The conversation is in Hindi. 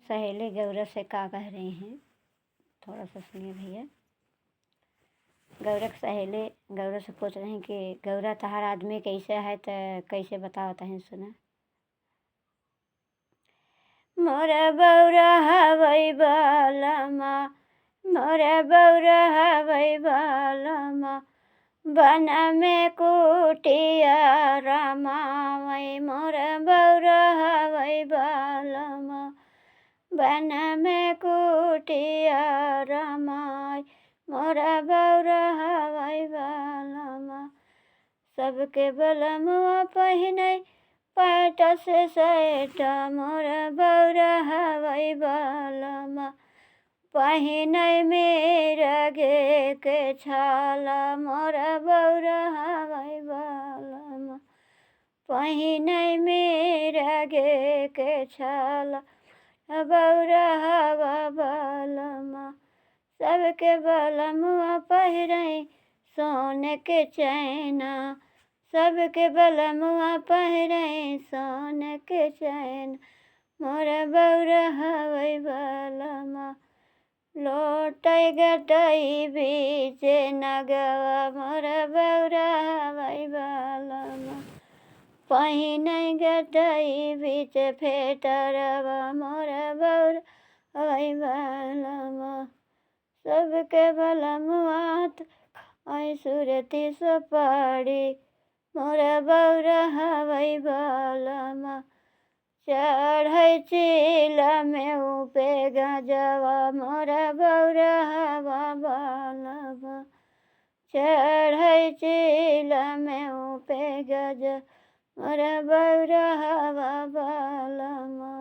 सहेली गौरा से का कह रही हैं, थोड़ा सा सुनिए भैया। गौरा की सहेली गौरा से पूछ रही हैं कि गौरा तहार आदमी कैसे है तो कैसे बताओ तहीं सुना। मोरा बौरा हवै बालमा, मोरा बौरा हवै बालमा, बन में कुटिया रमावै। मोरा बौरा हवै बालमा, बन में कुटिया रमाय। मोरा बौरा हवै बालमा, सबके बलमुआ पहिनै पैट से सैट। मोरा बौरा हवै बालमा, पहिनै मिरगे के छाला। मोरा बौरा हवै बालमा, पहिनै मिरगे के छाला। बौरा हवा बालमा, सबके बलमुआ पहिरै सोने के चैना। सबके बलमुआ पहिरै सोने के चैन। मोरा बौरा हवै बालमा, लोटै गटै बीचे नगवा। मोरा बौरा हवै बालमा, पहिनै गटै बीच फेटरवा। मोरा बौरा हवै बालमा, सबके बलमुआ खाइ सुरती सुपारी। मोरा बौरा हवै बालमा, चढ़ै चिलमे पे गजवा। मोरा बौरा हवा बालमा, चढ़ै चिलमे पे गजवा। मोरा बौरा हवा बालमा।